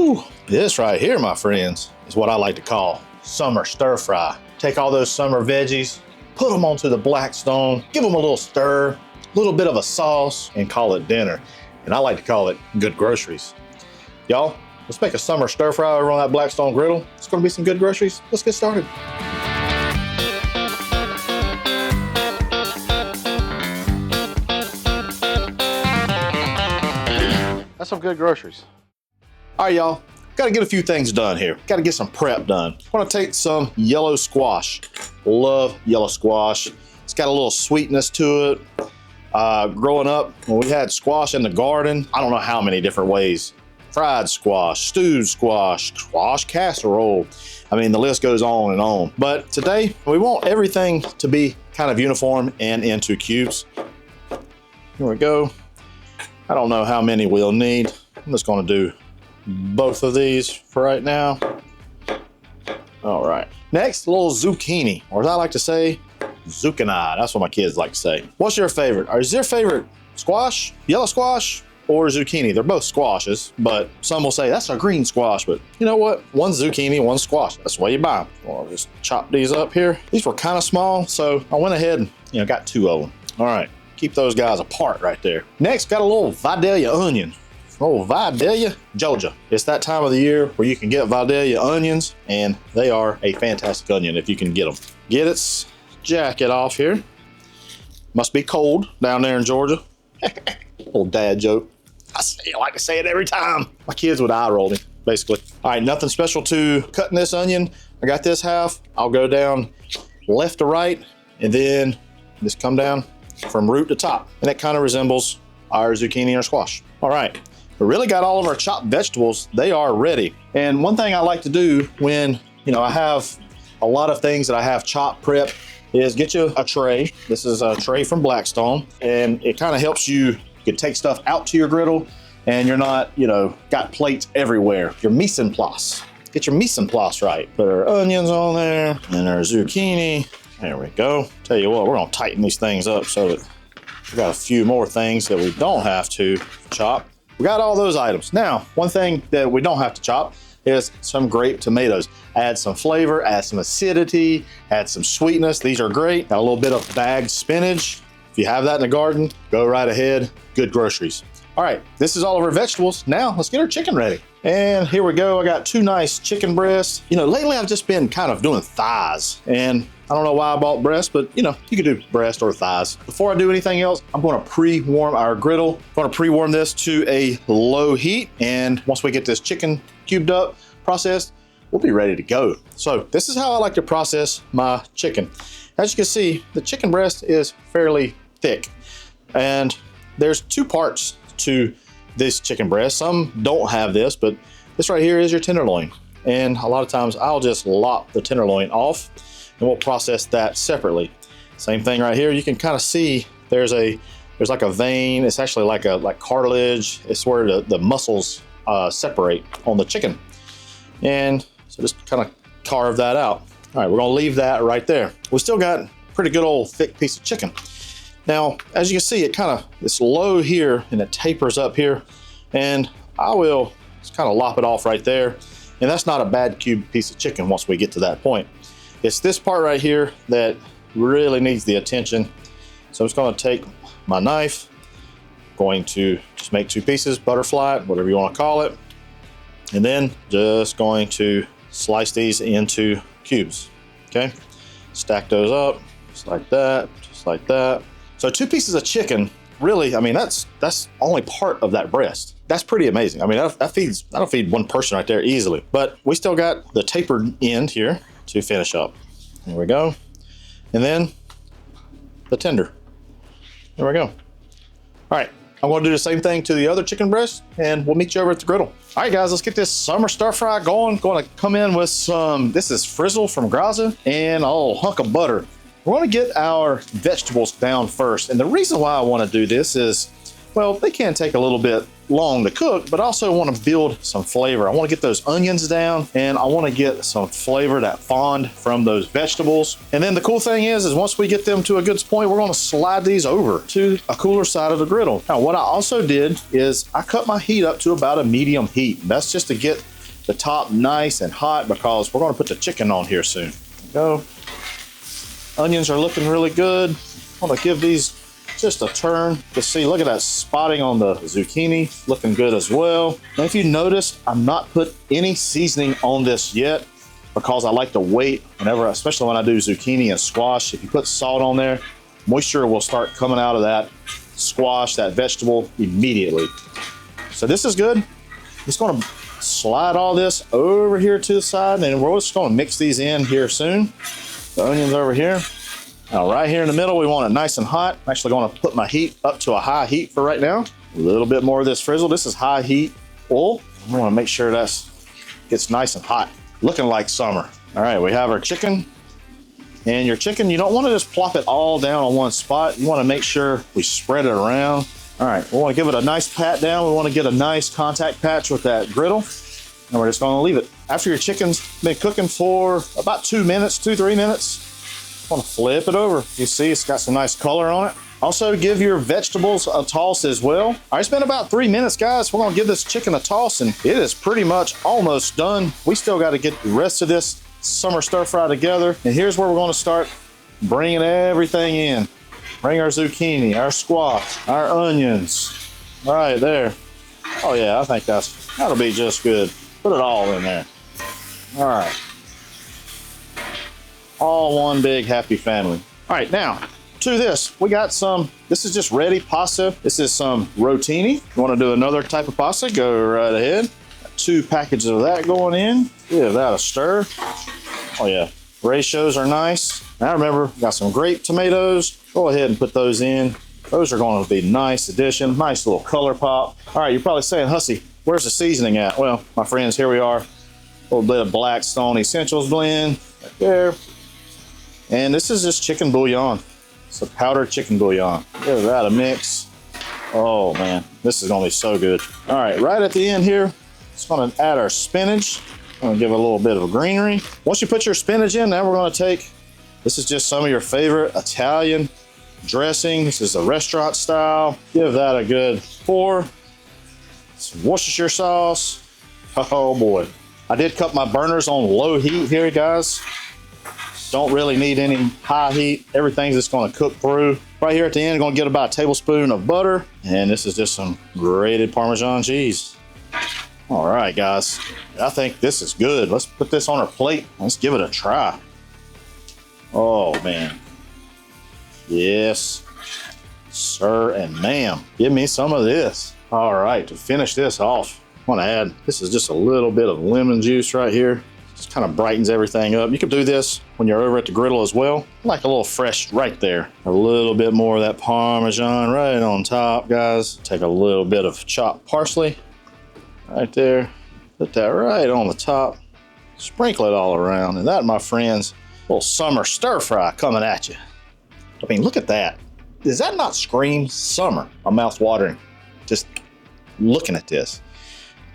Whew. This right here, my friends, is what I like to call summer stir fry. Take all those summer veggies, put them onto the Blackstone, give them a little stir, a little bit of a sauce, and call it dinner. And I like to call it good groceries. Y'all, let's make a summer stir fry over on that Blackstone Griddle. It's gonna be some good groceries. Let's get started. That's some good groceries. All right, y'all, gotta get a few things done here. Gotta get some prep done. I'm gonna take some yellow squash. Love yellow squash. It's got a little sweetness to it. Growing up, when we had squash in the garden, I don't know how many different ways. Fried squash, stewed squash, squash casserole. I mean, the list goes on and on. But today, we want everything to be kind of uniform and into cubes. Here we go. I don't know how many we'll need. I'm just gonna do both of these for right now. All right. Next, a little zucchini, or as I like to say, zucchini. That's what my kids like to say. What's your favorite? Or is your favorite squash, yellow squash, or zucchini? They're both squashes, but some will say that's a green squash, but you know what? One zucchini, one squash. That's the way you buy them. Well, I'll just chop these up here. These were kind of small, so I went ahead and got two of them. All right, keep those guys apart right there. Next, got a little Vidalia onion. Oh, Vidalia, Georgia. It's that time of the year where you can get Vidalia onions, and they are a fantastic onion if you can get them. Get its jacket off here. Must be cold down there in Georgia. Little dad joke. I like to say it every time. My kids would eye roll me, basically. All right, nothing special to cutting this onion. I got this half. I'll go down left to right, and then just come down from root to top. And that kind of resembles our zucchini or squash. All right. We really got all of our chopped vegetables. They are ready. And one thing I like to do when, I have a lot of things that I have chopped prep is get you a tray. This is a tray from Blackstone, and it kind of helps you can take stuff out to your griddle and you're not, got plates everywhere. Your mise en place. Get your mise en place right. Put our onions on there and our zucchini. There we go. Tell you what, we're gonna tighten these things up so that we got a few more things that we don't have to chop. We got all those items. Now, one thing that we don't have to chop is some grape tomatoes. Add some flavor, add some acidity, add some sweetness. These are great. Got a little bit of bagged spinach. If you have that in the garden, go right ahead. Good groceries. All right, this is all of our vegetables. Now, let's get our chicken ready. And here we go. I got two nice chicken breasts. Lately I've just been kind of doing thighs, and I don't know why I bought breast, but you could do breast or thighs. Before I do anything else, I'm gonna pre-warm our griddle. I'm gonna pre-warm this to a low heat, and once we get this chicken cubed up, processed, we'll be ready to go. So this is how I like to process my chicken. As you can see, the chicken breast is fairly thick, and there's two parts to this chicken breast. Some don't have this, but this right here is your tenderloin. And a lot of times I'll just lop the tenderloin off, and we'll process that separately. Same thing right here. You can kind of see there's like a vein. It's actually like cartilage. It's where the muscles separate on the chicken. And so just kind of carve that out. All right, we're gonna leave that right there. We still got a pretty good old thick piece of chicken. Now, as you can see, it's low here and it tapers up here. And I will just kind of lop it off right there. And that's not a bad cube piece of chicken once we get to that point. It's this part right here that really needs the attention. So I'm just gonna take my knife, going to just make two pieces, butterfly it, whatever you wanna call it. And then just going to slice these into cubes, okay? Stack those up, just like that, just like that. So two pieces of chicken, really, I mean, that's only part of that breast. That's pretty amazing. I mean, that'll feed one person right there easily. But we still got the tapered end here to finish up. There we go. And then the tender. There we go. All right, I'm gonna do the same thing to the other chicken breast, and we'll meet you over at the griddle. All right, guys, let's get this summer stir fry going. Gonna come in with some, this is frizzle from Graza, and a little hunk of butter. We're gonna get our vegetables down first. And the reason why I wanna do this is, well, they can take a little bit long to cook, but I also want to build some flavor. I want to get those onions down, and I want to get some flavor, that fond from those vegetables. And then the cool thing is once we get them to a good point, we're going to slide these over to a cooler side of the griddle. Now, what I also did is I cut my heat up to about a medium heat. That's just to get the top nice and hot because we're gonna put the chicken on here soon. Go. Onions are looking really good. I'm gonna give these just a turn to see. Look at that spotting on the zucchini, looking good as well. And if you noticed, I'm not put any seasoning on this yet because I like to wait whenever, especially when I do zucchini and squash. If you put salt on there, moisture will start coming out of that squash, that vegetable immediately. So this is good. Just gonna slide all this over here to the side, and we're just gonna mix these in here soon. The onions over here. Now right here in the middle, we want it nice and hot. I'm actually gonna put my heat up to a high heat for right now. A little bit more of this frizzle. This is high heat oil. I wanna make sure that's gets nice and hot. Looking like summer. All right, we have our chicken. And your chicken, you don't wanna just plop it all down on one spot. You wanna make sure we spread it around. All right, we wanna give it a nice pat down. We wanna get a nice contact patch with that griddle. And we're just gonna leave it. After your chicken's been cooking for about 2 minutes, 2-3 minutes, I'm gonna flip it over. You see it's got some nice color on it. Also give your vegetables a toss as well. All right, it's been about 3 minutes, guys. We're gonna give this chicken a toss and it is pretty much almost done. We still gotta get the rest of this summer stir fry together. And here's where we're gonna start bringing everything in. Bring our zucchini, our squash, our onions. All right, there. Oh yeah, I think that'll be just good. Put it all in there. All right. All one big happy family. All right, now to this, we got some, this is just ready pasta. This is some rotini. You wanna do another type of pasta, go right ahead. Got 2 packages of that going in. Give that a stir. Oh yeah, ratios are nice. Now remember, got some grape tomatoes. Go ahead and put those in. Those are going to be nice addition, nice little color pop. All right, you're probably saying, Hussey, where's the seasoning at? Well, my friends, here we are. A little bit of Blackstone Essentials Blend right there. And this is just chicken bouillon. It's a powdered chicken bouillon. Give that a mix. Oh man, this is gonna be so good. All right, right at the end here, just gonna add our spinach. I'm gonna give it a little bit of greenery. Once you put your spinach in, now we're gonna take, this is just some of your favorite Italian dressing. This is a restaurant style. Give that a good pour. Some Worcestershire sauce. Oh boy. I did cut my burners on low heat here, guys. Don't really need any high heat. Everything's just gonna cook through. Right here at the end, gonna get about a tablespoon of butter. And this is just some grated Parmesan cheese. All right, guys. I think this is good. Let's put this on our plate. Let's give it a try. Oh man. Yes, sir and ma'am. Give me some of this. All right, to finish this off, I want to add, this is just a little bit of lemon juice right here. Just kind of brightens everything up. You can do this when you're over at the griddle as well. Like a little fresh right there. A little bit more of that Parmesan right on top, guys. Take a little bit of chopped parsley right there. Put that right on the top. Sprinkle it all around. And that, my friends, little summer stir fry coming at you. I mean, look at that. Does that not scream summer? My mouth's watering just looking at this.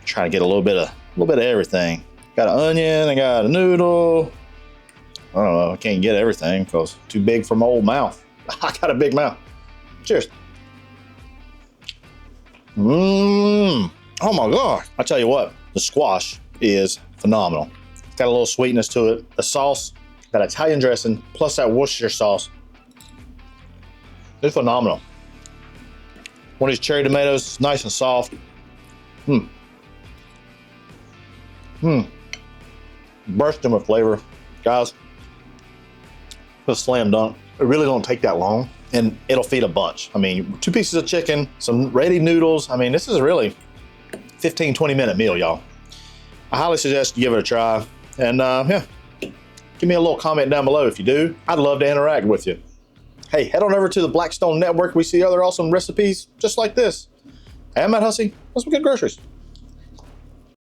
Trying to get a little bit of everything. Got an onion, I got a noodle. I don't know, I can't get everything because too big for my old mouth. I got a big mouth. Cheers. Oh my God. I tell you what, the squash is phenomenal. It's got a little sweetness to it. The sauce, that Italian dressing, plus that Worcestershire sauce. It's phenomenal. One of these cherry tomatoes, nice and soft. Bursting with flavor. Guys, it's a slam dunk. It really don't take that long and it'll feed a bunch. I mean, 2 pieces of chicken, some ready noodles. I mean, this is really 15, 20 minute meal, y'all. I highly suggest you give it a try. And yeah, give me a little comment down below if you do. I'd love to interact with you. Hey, head on over to the Blackstone Network. We see other awesome recipes just like this. Hey, I'm Matt Hussey. Let's get groceries.